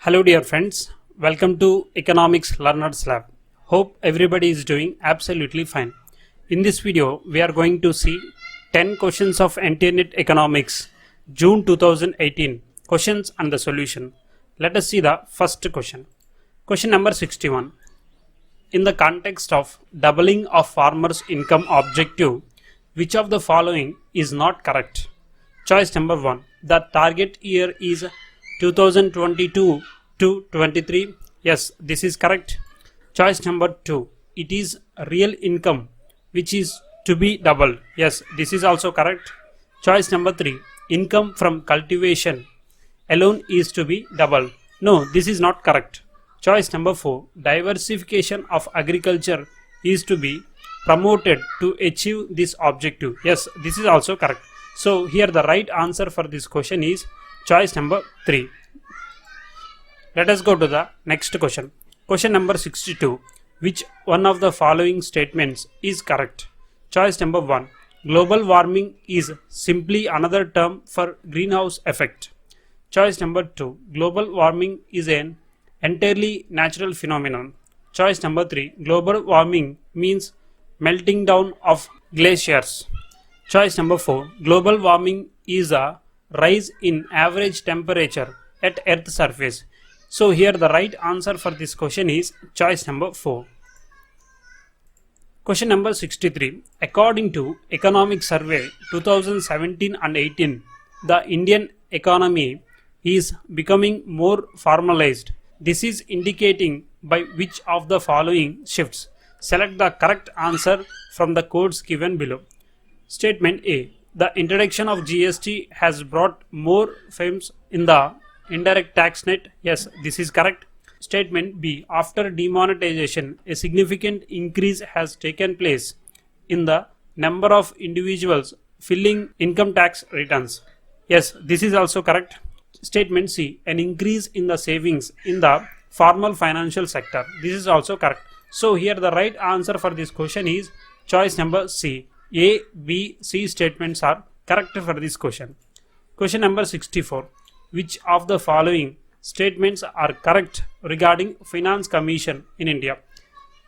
Hello dear friends, welcome to Economics Learners Lab. Hope everybody is doing absolutely fine. In this video, we are going to see 10 questions of Internet Economics, June 2018, questions and the solution. Let us see the first question. Question number 61. In the context of doubling of farmers' income objective, which of the following is not correct? Choice number 1. The target year is 2022 to 23. Yes, this is correct. Choice number 2. It is real income which is to be doubled. Yes, this is also correct. Choice number 3. Income from cultivation alone is to be doubled. No, this is not correct. Choice number 4. Diversification of agriculture is to be promoted to achieve this objective. Yes, this is also correct. So here the right answer for this question is choice number 3. Let us go to the next question. Question number 62. Which one of the following statements is correct? Choice number 1. Global warming is simply another term for greenhouse effect. Choice number 2. Global warming is an entirely natural phenomenon. Choice number 3. Global warming means melting down of glaciers. Choice number 4. Global warming is a rise in average temperature at Earth's surface. So here the right answer for this question is choice number 4. Question number 63. According to Economic Survey 2017 and 18, the Indian economy is becoming more formalized. This is indicating by which of the following shifts. Select the correct answer from the codes given below. Statement A. The introduction of GST has brought more firms in the indirect tax net. Yes, this is correct. Statement B. After demonetization, a significant increase has taken place in the number of individuals filing income tax returns. Yes, this is also correct. Statement C. An increase in the savings in the formal financial sector. This is also correct. So here the right answer for this question is choice number C. A, B, C statements are correct for this question. Question number 64. Which of the following statements are correct regarding Finance Commission in India?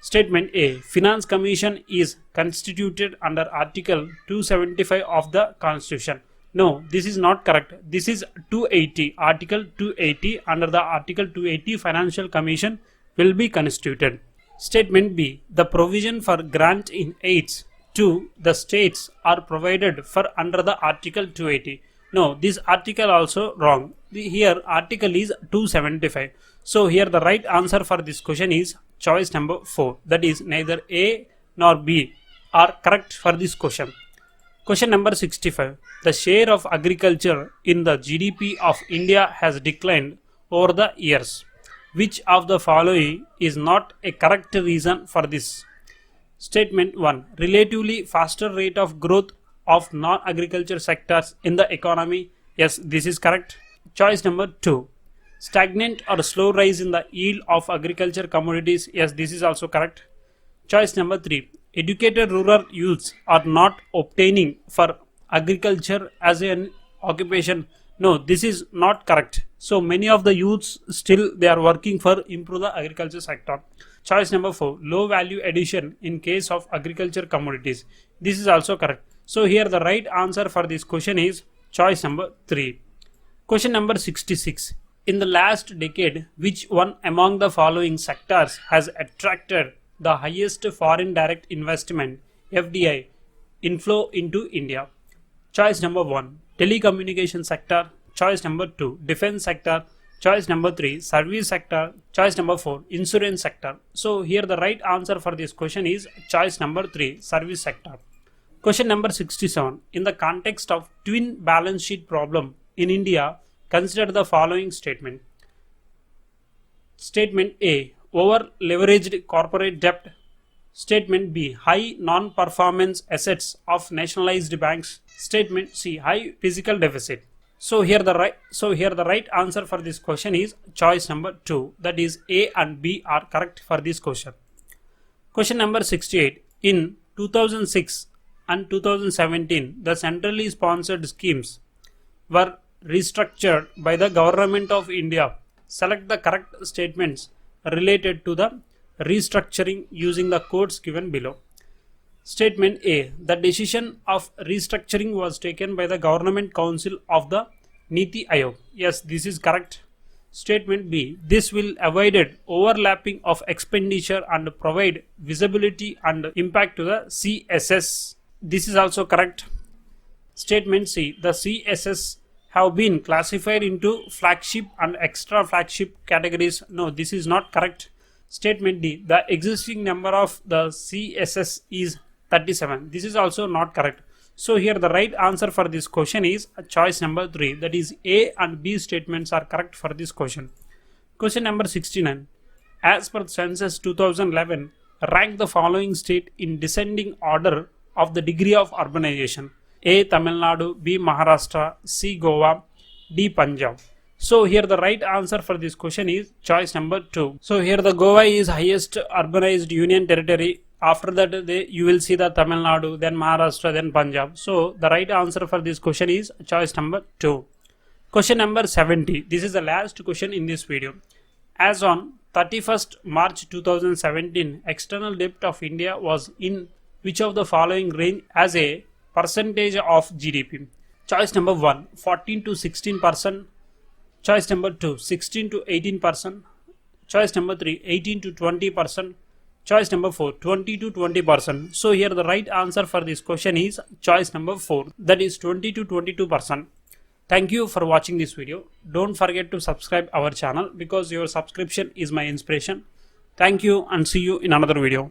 Statement A. Finance Commission is constituted under Article 275 of the Constitution. No, this is not correct. This is 280. Article 280. Under the Article 280, Financial Commission will be constituted. Statement B. The provision for grant in aids to the states are provided for under the Article 280. No, this article also wrong. Here article is 275. So here the right answer for this question is choice number 4. That is neither A nor B are correct for this question. Question number 65. The share of agriculture in the GDP of India has declined over the years. Which of the following is not a correct reason for this? Statement 1. Relatively faster rate of growth of non-agriculture sectors in the economy. Yes, this is correct. Choice number 2. Stagnant or slow rise in the yield of agriculture commodities. Yes, this is also correct. Choice number 3. Educated rural youths are not obtaining for agriculture as an occupation. No, this is not correct. So many of the youths still they are working for improve the agriculture sector. Choice number 4. Low value addition in case of agriculture commodities. This is also correct. So here the right answer for this question is choice number 3. Question number 66. In the last decade, which one among the following sectors has attracted the highest foreign direct investment FDI inflow into India? Choice number 1. Telecommunication sector. Choice number 2. Defense sector. Choice number 3. Service sector. Choice number 4. Insurance sector. So here the right answer for this question is choice number 3. Service sector. Question number 67. In the context of twin balance sheet problem in India, consider the following statement. Statement A. Over leveraged corporate debt. Statement B. High non-performance assets of nationalized banks. Statement C. High physical deficit. So here the right answer for this question is choice number 2. That is A and B are correct for this question. Question number 68. In 2006 and 2017, the centrally sponsored schemes were restructured by the government of India Select the correct statements related to the restructuring using the codes given below. Statement A. The decision of restructuring was taken by the Government Council of the Niti Aayog. Yes, this is correct. Statement B. This will avoid overlapping of expenditure and provide visibility and impact to the CSS. This is also correct. Statement C. The CSS have been classified into flagship and extra flagship categories. No, this is not correct. Statement D. The existing number of the CSS is 37. This is also not correct. So here the right answer for this question is choice number 3. That is A and B statements are correct for this question. Question number 69. As per census 2011, rank the following state in descending order of the degree of urbanization. A. Tamil Nadu, B. Maharashtra, C. Goa, D. Punjab. So here the right answer for this question is choice number 2. So here the Goa is highest urbanized union territory. After that you will see the Tamil Nadu, then Maharashtra, then Punjab. So the right answer for this question is choice number 2. Question number 70. This is the last question in this video. As on 31st March 2017, external debt of India was in which of the following range as a percentage of GDP? Choice number 1, 14 to 16%. Choice number 2, 16 to 18%. Choice number 3, 18 to 20%. Choice number 4, 20 to 20%. So here the right answer for this question is choice number 4, that is 20 to 22%. Thank you for watching this video. Don't forget to subscribe our channel because your subscription is my inspiration. Thank you and see you in another video.